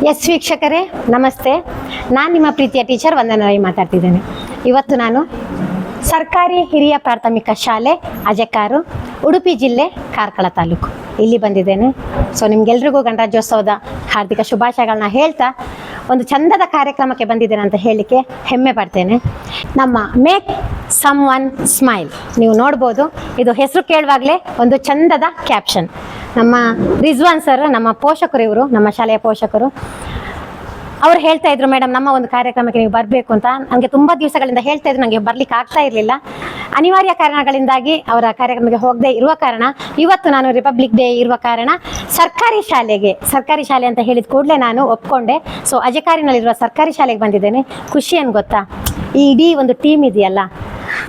S ವೀಕ್ಷಕರೇ ನಮಸ್ತೆ. ನಾನು ನಿಮ್ಮ ಪ್ರೀತಿಯ ಟೀಚರ್ ವಂದನಾ ರೈ ಮಾತಾಡ್ತಿದ್ದೇನೆ. ಇವತ್ತು ನಾನು ಸರ್ಕಾರಿ ಹಿರಿಯ ಪ್ರಾಥಮಿಕ ಶಾಲೆ ಅಜೆಕಾರು, ಉಡುಪಿ ಜಿಲ್ಲೆ, ಕಾರ್ಕಳ ತಾಲೂಕು ಇಲ್ಲಿ ಬಂದಿದ್ದೇನೆ. ಸೊ ನಿಮ್ಗೆಲ್ರಿಗೂ ಗಣರಾಜ್ಯೋತ್ಸವದ ಹಾರ್ದಿಕ ಶುಭಾಶಯಗಳನ್ನ ಹೇಳ್ತಾ ಒಂದು ಚಂದದ ಕಾರ್ಯಕ್ರಮಕ್ಕೆ ಬಂದಿದ್ದೇನೆ ಅಂತ ಹೇಳಲಿಕ್ಕೆ ಹೆಮ್ಮೆ ಪಡ್ತೇನೆ. ನಮ್ಮ ಮೇಕ್ ಸಮ್ ಒನ್ ಸ್ಮೈಲ್ ನೀವು ನೋಡ್ಬೋದು. ಇದು ಹೆಸರು ಕೇಳುವಾಗಲೇ ಒಂದು ಚಂದದ ಕ್ಯಾಪ್ಷನ್. ನಮ್ಮ ರಿಜ್ವಾನ್ ಸರ್, ನಮ್ಮ ಪೋಷಕರು, ಇವರು ನಮ್ಮ ಶಾಲೆಯ ಪೋಷಕರು, ಅವ್ರು ಹೇಳ್ತಾ ಇದ್ರು, ಮೇಡಮ್ ನಮ್ಮ ಒಂದು ಕಾರ್ಯಕ್ರಮಕ್ಕೆ ನೀವು ಬರಬೇಕು ಅಂತ. ನನಗೆ ತುಂಬ ದಿವಸಗಳಿಂದ ಹೇಳ್ತಾ ಇದ್ರು, ನನಗೆ ಬರ್ಲಿಕ್ಕೆ ಆಗ್ತಾ ಇರಲಿಲ್ಲ. ಅನಿವಾರ್ಯ ಕಾರಣಗಳಿಂದಲಾಗಿ ಅವರ ಕಾರ್ಯಕ್ರಮಕ್ಕೆ ಹೋಗದೆ ಇರುವ ಕಾರಣ ಇವತ್ತು ನಾನು ರಿಪಬ್ಲಿಕ್ ಡೇ ಇರುವ ಕಾರಣ ಸರ್ಕಾರಿ ಶಾಲೆ ಅಂತ ಹೇಳಿದ ಕೂಡಲೇ ನಾನು ಒಪ್ಕೊಂಡೆ. ಸೊ ಅಜೆಕಾರಿನಲ್ಲಿರುವ ಸರ್ಕಾರಿ ಶಾಲೆಗೆ ಬಂದಿದ್ದೇನೆ. ಖುಷಿ ಏನು ಗೊತ್ತಾ, ಈ ಇಡೀ ಒಂದು ಟೀಮ್ ಇದೆಯಲ್ಲ,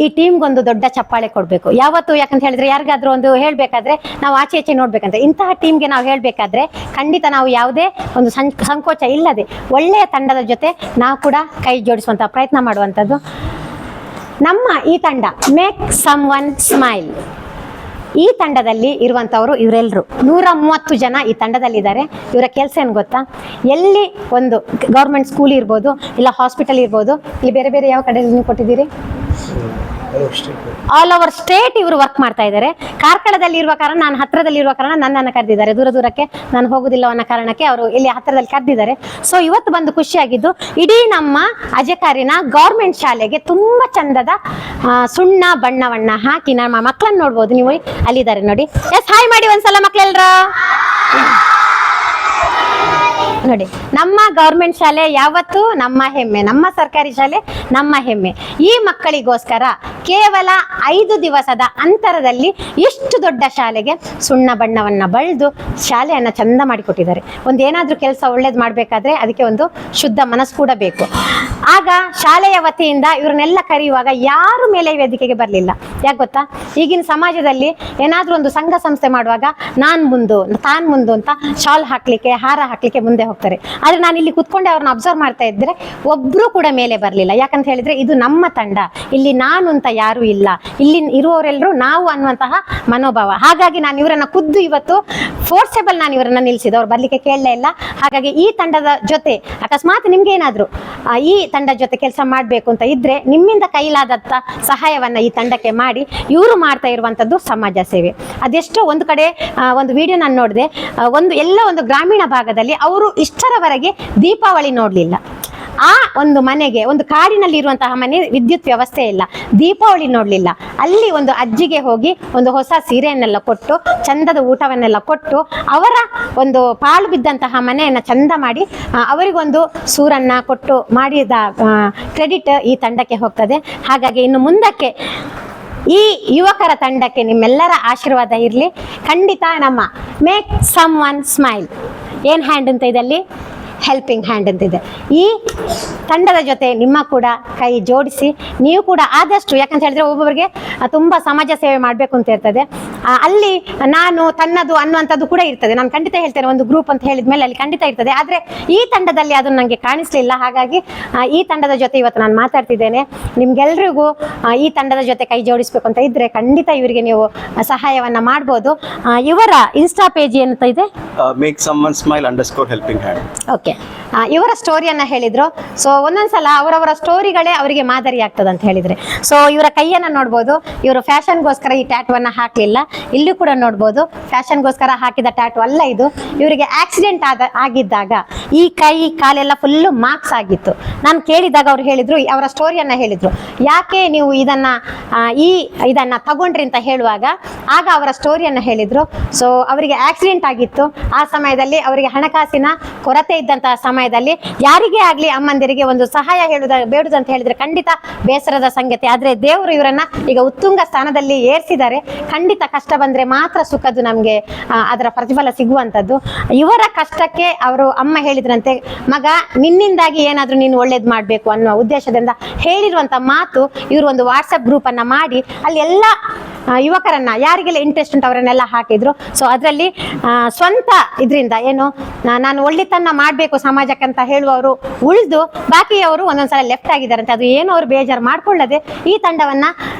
ಈ ಟೀಮ್ಗೊಂದು ದೊಡ್ಡ ಚಪ್ಪಾಳೆ ಕೊಡಬೇಕು ಯಾವತ್ತು. ಯಾಕಂತ ಹೇಳಿದ್ರೆ ಯಾರಿಗಾದ್ರೂ ಒಂದು ಹೇಳಬೇಕಾದ್ರೆ ನಾವು ಆಚೆ ಈಚೆ ನೋಡ್ಬೇಕಂತ, ಇಂತಹ ಟೀಮ್ಗೆ ನಾವು ಹೇಳಬೇಕಾದ್ರೆ ಖಂಡಿತ ನಾವು ಯಾವುದೇ ಒಂದು ಸಂಕೋಚ ಇಲ್ಲದೆ ಒಳ್ಳೆಯ ತಂಡದ ಜೊತೆ ನಾವು ಕೂಡ ಕೈ ಜೋಡಿಸುವಂಥ ಪ್ರಯತ್ನ ಮಾಡುವಂಥದ್ದು ನಮ್ಮ ಈ ತಂಡ ಮೇಕ್ ಸಮ್ ಒನ್ ಸ್ಮೈಲ್. ಈ ತಂಡದಲ್ಲಿ ಇರುವಂಥವರು ಇವರೆಲ್ಲರೂ 130 ಜನ ಈ ತಂಡದಲ್ಲಿದ್ದಾರೆ. ಇವರ ಕೆಲಸ ಏನು ಗೊತ್ತಾ, ಎಲ್ಲಿ ಒಂದು ಗೌರ್ಮೆಂಟ್ ಸ್ಕೂಲ್ ಇರ್ಬೋದು, ಇಲ್ಲ ಹಾಸ್ಪಿಟಲ್ ಇರ್ಬೋದು, ಇಲ್ಲಿ ಬೇರೆ ಬೇರೆ ಯಾವ ಕಡೆ ನೀವು ಕೊಟ್ಟಿದ್ದೀರಿ, ಆಲ್ ಓವರ್ ಸ್ಟೇಟ್ ಇವರು ವರ್ಕ್ ಮಾಡ್ತಾ ಇದ್ದಾರೆ. ಕಾರ್ಕಳದಲ್ಲಿ ಇರುವ ಕಾರಣ, ನಾನು ಹತ್ತಿರದಲ್ಲಿ ಇರುವ ಕಾರಣ ನನ್ನನ್ನು ಕರೆದಿದ್ದಾರೆ. ದೂರಕ್ಕೆ ನಾನು ಹೋಗುದಿಲ್ಲ ಅನ್ನೋ ಕಾರಣಕ್ಕೆ ಅವರು ಇಲ್ಲಿ ಹತ್ತಿರದಲ್ಲಿ ಕರೆದಿದ್ದಾರೆ. ಸೊ ಇವತ್ತು ಬಂದು ಖುಷಿಯಾಗಿದ್ದು, ಇಡೀ ನಮ್ಮ ಅಜೆಕಾರಿನ ಗೌರ್ಮೆಂಟ್ ಶಾಲೆಗೆ ತುಂಬಾ ಚಂದದ ಸುಣ್ಣ ಬಣ್ಣವನ್ನ ಹಾಕಿ ನಮ್ಮ ಮಕ್ಕಳನ್ನು ನೋಡ್ಬೋದು. ನೀವು ಅಲ್ಲಿದ್ದಾರೆ ನೋಡಿ. ಎಸ್, ಹಾಯ್ ಮಾಡಿ ಒಂದ್ಸಲ ಮಕ್ಕಳೆಲ್ಲರ ನೋಡಿ. ನಮ್ಮ ಗೌರ್ಮೆಂಟ್ ಶಾಲೆ ಯಾವತ್ತೂ ನಮ್ಮ ಹೆಮ್ಮೆ, ನಮ್ಮ ಸರ್ಕಾರಿ ಶಾಲೆ ನಮ್ಮ ಹೆಮ್ಮೆ. ಈ ಮಕ್ಕಳಿಗೋಸ್ಕರ ಕೇವಲ 5 ದಿವಸದ ಅಂತರದಲ್ಲಿ ಎಷ್ಟು ದೊಡ್ಡ ಶಾಲೆಗೆ ಸುಣ್ಣ ಬಣ್ಣವನ್ನ ಬಳಿದು ಶಾಲೆಯನ್ನ ಚಂದ ಮಾಡಿಕೊಟ್ಟಿದ್ದಾರೆ. ಒಂದೇನಾದ್ರೂ ಕೆಲಸ ಒಳ್ಳೇದು ಮಾಡಬೇಕಾದ್ರೆ ಅದಕ್ಕೆ ಒಂದು ಶುದ್ಧ ಮನಸ್ಸು ಕೂಡ ಬೇಕು. ಆಗ ಶಾಲೆಯ ವತಿಯಿಂದ ಇವ್ರನ್ನೆಲ್ಲ ಕರೆಯುವಾಗ ಯಾರು ಮೇಲೆ ವೇದಿಕೆಗೆ ಬರಲಿಲ್ಲ. ಯಾಕೆ ಗೊತ್ತಾ, ಈಗಿನ ಸಮಾಜದಲ್ಲಿ ಏನಾದ್ರೂ ಒಂದು ಸಂಘ ಸಂಸ್ಥೆ ಮಾಡುವಾಗ ತಾನ್ ಮುಂದು ಅಂತ ಶಾಲ್ ಹಾಕ್ಲಿಕ್ಕೆ, ಹಾರ ಹಾಕ್ಲಿಕ್ಕೆ ಮುಂದೆ ಹೋಗ್ತಾರೆ. ಆದ್ರೆ ನಾನು ಇಲ್ಲಿ ಕುತ್ಕೊಂಡೆ ಅವ್ರನ್ನ ಅಬ್ಸರ್ವ್ ಮಾಡ್ತಾ ಇದ್ರೆ ಒಬ್ರು ಕೂಡ ಮೇಲೆ ಬರಲಿಲ್ಲ. ಯಾಕಂತ ಹೇಳಿದ್ರೆ ಇದು ನಮ್ಮ ತಂಡ, ಇಲ್ಲಿ ನಾನು ಅಂತ ಯಾರು ಇಲ್ಲ, ಇಲ್ಲಿ ಇರುವವರೆಲ್ಲರೂ ನಾವು ಅನ್ನುವಂತಹ ಮನೋಭಾವ. ಹಾಗಾಗಿ ನಾನು ಇವರನ್ನ ಖುದ್ದು ಇವತ್ತು ಫೋರ್ಸೆಬಲ್ ನಾನು ಇವರನ್ನ ನಿಲ್ಲಿಸಿದೆ. ಅವ್ರು ಬರ್ಲಿಕ್ಕೆ ಕೇಳಲೇ ಇಲ್ಲ. ಹಾಗಾಗಿ ಈ ತಂಡದ ಜೊತೆ ಅಕಸ್ಮಾತ್ ನಿಮ್ಗೆ ಏನಾದ್ರು ಈ ತಂಡ ಜೊತೆ ಕೆಲಸ ಮಾಡಬೇಕು ಅಂತ ಇದ್ರೆ ನಿಮ್ಮಿಂದ ಕೈಲಾದಂತ ಸಹಾಯವನ್ನ ಈ ತಂಡಕ್ಕೆ ಮಾಡಿ. ಇವರು ಮಾಡ್ತಾ ಇರುವಂತದ್ದು ಸಮಾಜ ಸೇವೆ. ಅದೆಷ್ಟೋ ಒಂದು ಕಡೆ ಒಂದು ವಿಡಿಯೋ ನಾನು ನೋಡಿದೆ, ಒಂದು ಗ್ರಾಮೀಣ ಭಾಗದಲ್ಲಿ ಅವರು ಇಷ್ಟರವರೆಗೆ ದೀಪಾವಳಿ ನೋಡ್ಲಿಲ್ಲ. ಆ ಒಂದು ಮನೆಗೆ, ಒಂದು ಕಾಡಿನಲ್ಲಿ ಇರುವಂತಹ ಮನೆ, ವಿದ್ಯುತ್ ವ್ಯವಸ್ಥೆ ಇಲ್ಲ, ದೀಪಾವಳಿ ನೋಡ್ಲಿಲ್ಲ. ಅಲ್ಲಿ ಒಂದು ಅಜ್ಜಿಗೆ ಹೋಗಿ ಒಂದು ಹೊಸ ಸೀರೆಯನ್ನೆಲ್ಲ ಕೊಟ್ಟು, ಚಂದದ ಊಟವನ್ನೆಲ್ಲ ಕೊಟ್ಟು, ಅವರ ಒಂದು ಪಾಳು ಬಿದ್ದಂತಹ ಮನೆಯನ್ನ ಚಂದ ಮಾಡಿ ಅವರಿಗೊಂದು ಸೂರನ್ನ ಕೊಟ್ಟು ಮಾಡಿದ ಕ್ರೆಡಿಟ್ ಈ ತಂಡಕ್ಕೆ ಹೋಗ್ತದೆ. ಹಾಗಾಗಿ ಇನ್ನು ಮುಂದಕ್ಕೆ ಈ ಯುವಕರ ತಂಡಕ್ಕೆ ನಿಮ್ಮೆಲ್ಲರ ಆಶೀರ್ವಾದ ಇರಲಿ. ಖಂಡಿತ ನಮ್ಮ ಮೇಕ್ ಸಮ್ ಒನ್ ಸ್ಮೈಲ್ ಏನ್ ಹ್ಯಾಂಡ್ ಅಂತ ಇದೆ ಅಲ್ಲಿ, ಹೆಲ್ಪಿಂಗ್ ಹ್ಯಾಂಡ್ ಅಂತಿದೆ. ಈ ತಂಡದ ಜೊತೆ ನಿಮ್ಮ ಕೂಡ ಕೈ ಜೋಡಿಸಿ ನೀವು ಕೂಡ ಆದಷ್ಟು, ಯಾಕಂತ ಹೇಳಿದ್ರೆ ಒಬ್ಬೊಬ್ಬರಿಗೆ ತುಂಬ ಸಮಾಜ ಸೇವೆ ಮಾಡಬೇಕು ಅಂತ ಇರ್ತದೆ. ಅಲ್ಲಿ ನಾನು ತನ್ನದು ಅನ್ನುವಂಥದ್ದು ಕೂಡ ಇರ್ತದೆ. ನಾನು ಖಂಡಿತ ಹೇಳ್ತೇನೆ, ಒಂದು ಗ್ರೂಪ್ ಅಂತ ಹೇಳಿದ ಮೇಲೆ ಅಲ್ಲಿ ಖಂಡಿತ ಇರ್ತದೆ. ಆದರೆ ಈ ತಂಡದಲ್ಲಿ ಅದು ನನಗೆ ಕಾಣಿಸ್ಲಿಲ್ಲ. ಹಾಗಾಗಿ ಈ ತಂಡದ ಜೊತೆ ಇವತ್ತು ನಾನು ಮಾತಾಡ್ತಿದ್ದೇನೆ. ನಿಮ್ಗೆಲ್ರಿಗೂ ಈ ತಂಡದ ಜೊತೆ ಕೈ ಜೋಡಿಸ್ಬೇಕು ಅಂತ ಇದ್ರೆ ಖಂಡಿತ ಇವರಿಗೆ ನೀವು ಸಹಾಯವನ್ನ ಮಾಡ್ಬೋದು. ಇವರ ಇನ್ಸ್ಟಾ ಪೇಜ್ ಏನಂತ ಇದೆ, make some one smile _helping hand. Okay, ಇವರ ಸ್ಟೋರಿಯನ್ನ ಹೇಳಿದ್ರು. ಸೊ ಒಂದೊಂದ್ಸಲ ಅವರವರ ಸ್ಟೋರಿಗಳೇ ಅವರಿಗೆ ಮಾದರಿ ಆಗ್ತದೆ ಅಂತ ಹೇಳಿದ್ರೆ. ಸೊ ಇವರ ಕೈಯನ್ನ ನೋಡ್ಬೋದು. ಇವರು ಫ್ಯಾಷನ್ಗೋಸ್ಕರ ಈ ಟ್ಯಾಟುವನ್ನ ಹಾಕ್ಲಿಲ್ಲ. ಇಲ್ಲಿ ಕೂಡ ನೋಡ್ಬೋದು, ಫ್ಯಾಷನ್ಗೋಸ್ಕರ ಹಾಕಿದ ಟ್ಯಾಟು ಅಲ್ಲ ಇದು. ಇವರಿಗೆ ಆಕ್ಸಿಡೆಂಟ್ ಆಗಿದ್ದಾಗ ಈ ಕೈ ಕಾಲೆಲ್ಲ ಫುಲ್ಲು ಮಾರ್ಕ್ಸ್ ಆಗಿತ್ತು. ನಾನು ಕೇಳಿದಾಗ ಅವ್ರು ಹೇಳಿದ್ರು, ಅವರ ಸ್ಟೋರಿಯನ್ನ ಹೇಳಿದ್ರು, ಯಾಕೆ ನೀವು ಇದನ್ನ ತಗೊಂಡ್ರಿ ಅಂತ ಹೇಳುವಾಗ ಆಗ ಅವರ ಸ್ಟೋರಿಯನ್ನ ಹೇಳಿದ್ರು. ಸೊ ಅವರಿಗೆ ಆಕ್ಸಿಡೆಂಟ್ ಆಗಿತ್ತು. ಆ ಸಮಯದಲ್ಲಿ ಅವರಿಗೆ ಹಣಕಾಸಿನ ಕೊರತೆ ಇದ್ದಂತಹ ಸಮಯದಲ್ಲಿ ಯಾರಿಗೇ ಆಗ್ಲಿ ಅಮ್ಮಂದಿರಿಗೆ ಒಂದು ಸಹಾಯ ಬೇಡುದು ಅಂತ ಹೇಳಿದ್ರೆ ಖಂಡಿತ ಬೇಸರದ ಸಂಗತಿ. ಆದ್ರೆ ದೇವರು ಇವರನ್ನ ಈಗ ಉತ್ತುಂಗ ಸ್ಥಾನದಲ್ಲಿ ಏರಿಸಿದ್ದಾರೆ. ಖಂಡಿತ ಕಷ್ಟ ಬಂದ್ರೆ ಮಾತ್ರ ಸುಖದ್ದು ನಮ್ಗೆ ಅದರ ಪ್ರತಿಫಲ ಸಿಗುವಂತದ್ದು. ಇವರ ಕಷ್ಟಕ್ಕೆ ಅವರು ಅಮ್ಮ ಹೇಳಿದ್ರಂತೆ, ಮಗ ನಿನ್ನಿಂದಾಗಿ ಏನಾದ್ರೂ ನೀನು ಒಳ್ಳೇದು ಮಾಡ್ಬೇಕು ಅನ್ನುವ ಉದ್ದೇಶದಿಂದ ಹೇಳಿರುವಂತ ಮಾತು. ಇವರು ಒಂದು ವಾಟ್ಸಪ್ ಗ್ರೂಪ್ ಅನ್ನ ಮಾಡಿ ಅಲ್ಲಿ ಎಲ್ಲ ಯುವಕರನ್ನ ಯಾರಿಗೆಲ್ಲ ಇಂಟ್ರೆಸ್ಟ್ ಉಂಟು ಅವರನ್ನೆಲ್ಲ ಹಾಕಿದ್ರು. ಸೊ ಅದರಲ್ಲಿ ಸ್ವಂತ ಇದರಿಂದ ಏನು ನಾನು ಒಳ್ಳೆತನ ಮಾಡಬೇಕು ಸಮಾಜಕ್ಕೆ ಅಂತ ಹೇಳುವವರು ಉಳಿದು ಬಾಕಿಯವರು ಒಂದೊಂದ್ಸಲ ಲೆಫ್ಟ್ ಆಗಿದ್ದಾರೆ ಅಂತ. ಅದು ಏನು ಅವರು ಬೇಜಾರು ಮಾಡ್ಕೊಳ್ಳದೆ ಈ ತಂಡವನ್ನ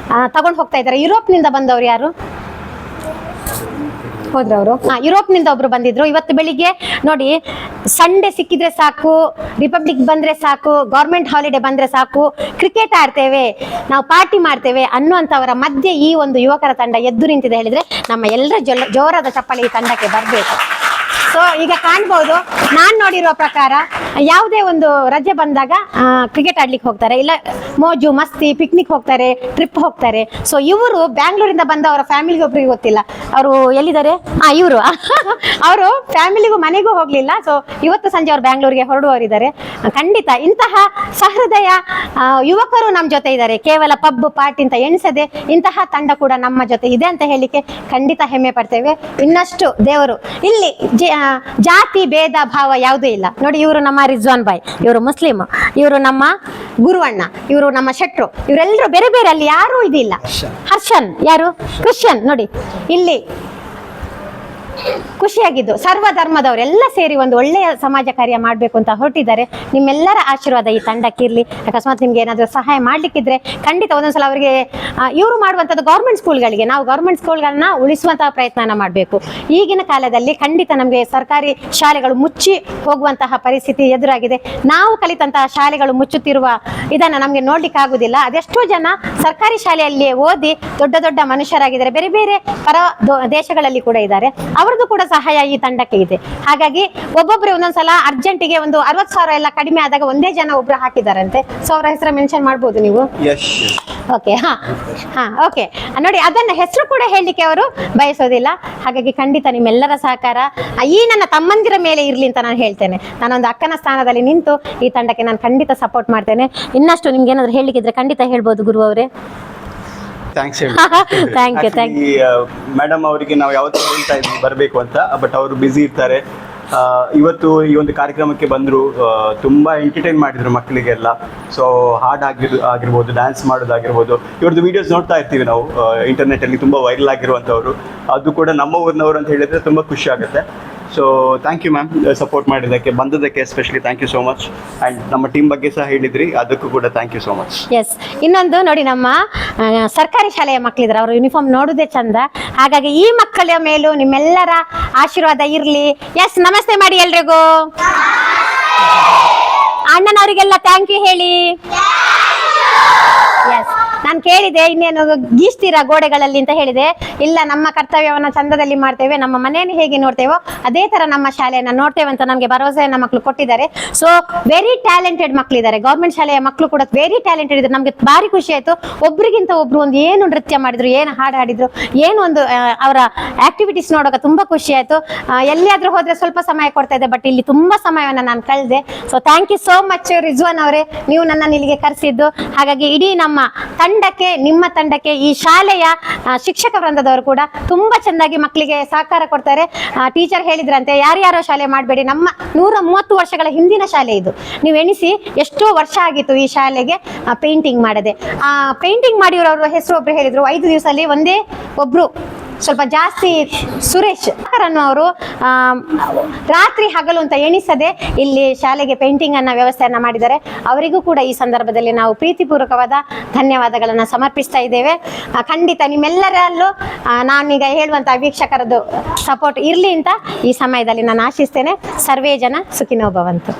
ತಗೊಂಡು ಹೋಗ್ತಾ ಇದ್ದಾರೆ. ಯುರೋಪ್ನಿಂದ ಬಂದವರು ಯಾರು, ಹೋದ್ರು ಅವರು ಯುರೋಪ್ನಿಂದ ಒಬ್ರು ಬಂದಿದ್ರು. ಇವತ್ತು ಬೆಳಿಗ್ಗೆ ನೋಡಿ, ಸಂಡೇ ಸಿಕ್ಕಿದ್ರೆ ಸಾಕು, ರಿಪಬ್ಲಿಕ್ ಬಂದ್ರೆ ಸಾಕು, ಗೌರ್ಮೆಂಟ್ ಹಾಲಿಡೇ ಬಂದ್ರೆ ಸಾಕು, ಕ್ರಿಕೆಟ್ ಆಡ್ತೇವೆ, ನಾವು ಪಾರ್ಟಿ ಮಾಡ್ತೇವೆ ಅನ್ನುವಂಥವರ ಮಧ್ಯೆ ಈ ಒಂದು ಯುವಕರ ತಂಡ ಎದ್ದು ನಿಂತಿದೆ ಹೇಳಿದ್ರೆ ನಮ್ಮ ಎಲ್ಲರ ಜೋರಾದ ಚಪ್ಪಾಳೆ ಈ ತಂಡಕ್ಕೆ ಬರಬೇಕು. ಸೊ ಈಗ ಕಾಣ್ಬೋದು, ನಾನ್ ನೋಡಿರುವ ಪ್ರಕಾರ ಯಾವುದೇ ಒಂದು ರಜೆ ಬಂದಾಗ ಕ್ರಿಕೆಟ್ ಆಡ್ಲಿಕ್ಕೆ ಹೋಗ್ತಾರೆ, ಇಲ್ಲ ಮೋಜು ಮಸ್ತಿ ಪಿಕ್ನಿಕ್ ಹೋಗ್ತಾರೆ, ಟ್ರಿಪ್ ಹೋಗ್ತಾರೆ. ಸೊ ಇವರು ಬ್ಯಾಂಗ್ಳೂರಿಂದ ಬಂದ ಅವರ ಫ್ಯಾಮಿಲಿಗೆ ಒಬ್ರಿಗೆ ಗೊತ್ತಿಲ್ಲ ಅವರು ಎಲ್ಲಿದ್ದಾರೆ. ಇವರು ಅವರು ಫ್ಯಾಮಿಲಿಗೂ ಮನೆಗೂ ಹೋಗ್ಲಿಲ್ಲ. ಸೊ ಇವತ್ತು ಸಂಜೆ ಅವ್ರು ಬ್ಯಾಂಗ್ಳೂರಿಗೆ ಹೊರಡುವವರಿದ್ದಾರೆ. ಖಂಡಿತ ಇಂತಹ ಸಹೃದಯ ಯುವಕರು ನಮ್ಮ ಜೊತೆ ಇದ್ದಾರೆ. ಕೇವಲ ಪಬ್ ಪಾರ್ಟಿ ಅಂತ ಎಣಿಸದೆ ಇಂತಹ ತಂಡ ಕೂಡ ನಮ್ಮ ಜೊತೆ ಇದೆ ಅಂತ ಹೇಳಿಕ್ಕೆ ಖಂಡಿತ ಹೆಮ್ಮೆ ಪಡ್ತೇವೆ. ಇನ್ನಷ್ಟು ದೇವರು ಇಲ್ಲಿ ಜಾತಿ ಭೇದ ಭಾವ ಯಾವುದೂ ಇಲ್ಲ. ನೋಡಿ, ಇವರು ನಮ್ಮ ರಿಜ್ವಾನ್ ಬಾಯ್, ಇವರು ಮುಸ್ಲಿಂ, ಇವರು ನಮ್ಮ ಗುರುವಣ್ಣ, ಇವರು ನಮ್ಮ ಶೆಟ್ರು, ಇವರೆಲ್ಲರೂ ಬೇರೆ ಬೇರೆ, ಅಲ್ಲಿ ಯಾರೂ ಇದಿಲ್ಲ. ಹರ್ಷನ್ ಯಾರು ಕ್ರಿಶ್ಚಿಯನ್. ನೋಡಿ ಇಲ್ಲಿ ಖುಷಿಯಾಗಿದ್ದು ಸರ್ವ ಧರ್ಮದವರೆಲ್ಲ ಸೇರಿ ಒಂದು ಒಳ್ಳೆಯ ಸಮಾಜ ಕಾರ್ಯ ಮಾಡಬೇಕು ಅಂತ ಹೊರಟಿದ್ದಾರೆ. ನಿಮ್ಮೆಲ್ಲರ ಆಶೀರ್ವಾದ ಈ ತಂಡಕ್ಕಿರಲಿ. ಅಕಸ್ಮಾತ್ ನಿಮ್ಗೆ ಏನಾದರೂ ಸಹಾಯ ಮಾಡ್ಲಿಕ್ಕಿದ್ರೆ ಖಂಡಿತ ಒಂದೊಂದ್ಸಲ ಅವರಿಗೆ ಇವರು ಮಾಡುವಂಥದ್ದು ಗೌರ್ಮೆಂಟ್ ಸ್ಕೂಲ್ಗಳಿಗೆ, ನಾವು ಗೌರ್ಮೆಂಟ್ ಸ್ಕೂಲ್ಗಳನ್ನ ಉಳಿಸುವಂತಹ ಪ್ರಯತ್ನ ಮಾಡಬೇಕು. ಈಗಿನ ಕಾಲದಲ್ಲಿ ಖಂಡಿತ ನಮಗೆ ಸರ್ಕಾರಿ ಶಾಲೆಗಳು ಮುಚ್ಚಿ ಹೋಗುವಂತಹ ಪರಿಸ್ಥಿತಿ ಎದುರಾಗಿದೆ. ನಾವು ಕಲಿತಂತಹ ಶಾಲೆಗಳು ಮುಚ್ಚುತ್ತಿರುವ ಇದನ್ನು ನಮಗೆ ನೋಡ್ಲಿಕ್ಕೆ ಆಗುದಿಲ್ಲ. ಅದೆಷ್ಟೋ ಜನ ಸರ್ಕಾರಿ ಶಾಲೆಯಲ್ಲಿ ಓದಿ ದೊಡ್ಡ ದೊಡ್ಡ ಮನುಷ್ಯರಾಗಿದ್ದಾರೆ, ಬೇರೆ ಬೇರೆ ಪರ ದೇಶಗಳಲ್ಲಿ ಕೂಡ ಇದ್ದಾರೆ. ಅವರದ್ದು ಕೂಡ ಸಹಾಯ ಈ ತಂಡಕ್ಕೆ ಇದೆ. ಹಾಗಾಗಿ ಒಬ್ಬೊಬ್ಬರು ಒಂದೊಂದ್ಸಲ ಅರ್ಜೆಂಟಿಗೆ ಒಂದು 60,000 ಎಲ್ಲ ಕಡಿಮೆ ಆದಾಗ ಒಂದೇ ಜನ ಒಬ್ರು ಹಾಕಿದಾರಂತೆ. ಸೊ ಅವರ ಹೆಸರು ಮೆನ್ಷನ್ ಮಾಡ್ಬೋದು ನೀವು. ಓಕೆ, ಓಕೆ ನೋಡಿ, ಅದನ್ನ ಹೆಸರು ಕೂಡ ಹೇಳಲಿಕ್ಕೆ ಅವರು ಬಯಸೋದಿಲ್ಲ. ಹಾಗಾಗಿ ಖಂಡಿತ ನಿಮ್ಮೆಲ್ಲರ ಸಹಕಾರ ಈ ನನ್ನ ತಮ್ಮಂದಿರ ಮೇಲೆ ಇರ್ಲಿ ಅಂತ ನಾನು ಹೇಳ್ತೇನೆ. ನಾನೊಂದು ಅಕ್ಕನ ಸ್ಥಾನದಲ್ಲಿ ನಿಂತು ಈ ತಂಡಕ್ಕೆ ನಾನು ಖಂಡಿತ ಸಪೋರ್ಟ್ ಮಾಡ್ತೇನೆ. ಇನ್ನಷ್ಟು ನಿಮ್ಗೆ ಏನಾದ್ರು ಹೇಳಲಿಕ್ಕಿದ್ರೆ ಖಂಡಿತ ಹೇಳ್ಬೋದು ಗುರು ಅವರೇ. ಥ್ಯಾಂಕ್ಸ್. Thank you. ಮೇಡಮ್ ಅವರಿಗೆ ನಾವು ಯಾವತ್ತೂ ಹೇಳ್ತಾ ಇದ್ವಿ ಬರಬೇಕು ಅಂತ, ಬಟ್ ಅವರು ಬ್ಯುಸಿ ಇರ್ತಾರೆ. ಇವತ್ತು ಈ ಒಂದು ಕಾರ್ಯಕ್ರಮಕ್ಕೆ ಬಂದರು, ತುಂಬ ಎಂಟರ್ಟೈನ್ ಮಾಡಿದ್ರು ಮಕ್ಕಳಿಗೆಲ್ಲ. ಸೊ ಹಾಡು ಆಗಿರ್ಬೋದು, ಡ್ಯಾನ್ಸ್ ಮಾಡೋದಾಗಿರ್ಬೋದು, ಇವ್ರದ್ದು ವೀಡಿಯೋಸ್ ನೋಡ್ತಾ ಇರ್ತೀವಿ ನಾವು ಇಂಟರ್ನೆಟ್ಟಲ್ಲಿ, ತುಂಬ ವೈರಲ್ ಆಗಿರುವಂಥವ್ರು. ಅದು ಕೂಡ ನಮ್ಮ ಊರಿನವರು ಅಂತ ಹೇಳಿದರೆ ತುಂಬ ಖುಷಿ ಆಗುತ್ತೆ. So thank you ma'am, support ಮಾಡಿದ್ದಕ್ಕೆ, ಬಂದದಕ್ಕೆ especially thank you so much. And ನಮ್ಮ ಟೀಮ್ ಬಗ್ಗೆ ಸಹ ಹೇಳಿದ್ರಿ, ಅದಕ್ಕೂ ಕೂಡ thank you so much. Yes, ಇನ್ನೊಂದು ನೋಡಿ, ನಮ್ಮ ಸರ್ಕಾರಿ ಶಾಲೆಯ ಮಕ್ಕಳಿದ್ರೆ ಅವ್ರ ಯೂನಿಫಾರ್ಮ್ ನೋಡುವುದೇ ಚಂದ. ಹಾಗಾಗಿ ಈ ಮಕ್ಕಳ ಮೇಲೂ ನಿಮ್ಮೆಲ್ಲರ ಆಶೀರ್ವಾದ ಇರಲಿ. ಎಸ್, ನಮಸ್ತೆ ಮಾಡಿ ಎಲ್ರಿಗೂ. ಅಣ್ಣನವರಿಗೆಲ್ಲ ಥ್ಯಾಂಕ್ ಯು ಹೇಳಿ. ಎಸ್, ನಾನು ಕೇಳಿದೆ ಇನ್ನೇನು ಗೀಸ್ತೀರಾ ಗೋಡೆಗಳಲ್ಲಿ ಅಂತ ಹೇಳಿದೆ. ಇಲ್ಲ, ನಮ್ಮ ಕರ್ತವ್ಯವನ್ನು ಚಂದದಲ್ಲಿ ಮಾಡ್ತೇವೆ, ನಮ್ಮ ಮನೆಯನ್ನು ಹೇಗೆ ನೋಡ್ತೇವೋ ಅದೇ ತರ ನಮ್ಮ ಶಾಲೆಯನ್ನು ನೋಡ್ತೇವೆ ಅಂತ ನಮಗೆ ಭರವಸೆಯನ್ನು ಮಕ್ಕಳು ಕೊಟ್ಟಿದ್ದಾರೆ. ಸೊ ವೆರಿ ಟ್ಯಾಲೆಂಟೆಡ್ ಮಕ್ಕಳಿದ್ದಾರೆ. ಗೌರ್ಮೆಂಟ್ ಶಾಲೆಯ ಮಕ್ಕಳು ಕೂಡ ವೆರಿ ಟ್ಯಾಲೆಂಟೆಡ್ ಇದ್ದಾರೆ. ನಮಗೆ ಭಾರಿ ಖುಷಿ ಆಯ್ತು. ಒಬ್ರಿಗಿಂತ ಒಬ್ರು ಒಂದು ಏನು ನೃತ್ಯ ಮಾಡಿದ್ರು, ಏನು ಹಾಡು ಹಾಡಿದ್ರು, ಏನು ಒಂದು ಅವರ ಆಕ್ಟಿವಿಟೀಸ್ ನೋಡೋಕೆ ತುಂಬಾ ಖುಷಿ ಆಯ್ತು. ಎಲ್ಲಿಯಾದ್ರೂ ಹೋದ್ರೆ ಸ್ವಲ್ಪ ಸಮಯ ಕೊಡ್ತಾ ಇದೆ, ಬಟ್ ಇಲ್ಲಿ ತುಂಬಾ ಸಮಯವನ್ನು ನಾನು ಕಳೆದೆ. So thank you so much Rizwan ಅವರೇ, ನೀವು ನನ್ನನ್ನು ಇಲ್ಲಿಗೆ ಕರೆಸಿದ್ದು. ಹಾಗಾಗಿ ಇಡೀ ನಮ್ಮ ತಂಡಕ್ಕೆ, ನಿಮ್ಮ ತಂಡಕ್ಕೆ, ಈ ಶಾಲೆಯ ಶಿಕ್ಷಕ ವೃಂದದವರು ಕೂಡ ತುಂಬಾ ಚೆನ್ನಾಗಿ ಮಕ್ಕಳಿಗೆ ಸಹಕಾರ ಕೊಡ್ತಾರೆ. ಟೀಚರ್ ಹೇಳಿದ್ರಂತೆ, ಯಾರ್ಯಾರೋ ಶಾಲೆ ಮಾಡಬೇಡಿ, ನಮ್ಮ 130 ವರ್ಷಗಳ ಹಿಂದಿನ ಶಾಲೆ ಇದು. ನೀವು ಎಣಿಸಿ ಎಷ್ಟೋ ವರ್ಷ ಆಗಿತ್ತು ಈ ಶಾಲೆಗೆ ಪೇಂಟಿಂಗ್ ಮಾಡದೆ. ಪೇಂಟಿಂಗ್ ಮಾಡಿರೋರ ಹೆಸರು ಒಬ್ರು ಹೇಳಿದ್ರು, 5 ದಿವಸದಲ್ಲಿ ಒಂದೇ ಒಬ್ರು ಸ್ವಲ್ಪ ಜಾಸ್ತಿ ಸುರೇಶ್ ಅನ್ನೋರು ರಾತ್ರಿ ಹಗಲು ಅಂತ ಎಣಿಸದೆ ಇಲ್ಲಿ ಶಾಲೆಗೆ ಪೇಂಟಿಂಗ್ ಅನ್ನ ವ್ಯವಸ್ಥೆಯನ್ನ ಮಾಡಿದ್ದಾರೆ. ಅವರಿಗೂ ಕೂಡ ಈ ಸಂದರ್ಭದಲ್ಲಿ ನಾವು ಪ್ರೀತಿಪೂರ್ವಕವಾದ ಧನ್ಯವಾದಗಳನ್ನು ಸಮರ್ಪಿಸ್ತಾ ಇದ್ದೇವೆ. ಖಂಡಿತ ನಿಮ್ಮೆಲ್ಲರಲ್ಲೂ ನಾನೀಗ ಹೇಳುವಂತಹ ವೀಕ್ಷಕರದ್ದು ಸಪೋರ್ಟ್ ಇರಲಿ ಅಂತ ಈ ಸಮಯದಲ್ಲಿ ನಾನು ಆಶಿಸ್ತೇನೆ. ಸರ್ವೇ ಜನ ಸುಖಿನೋ ಭವಂತು.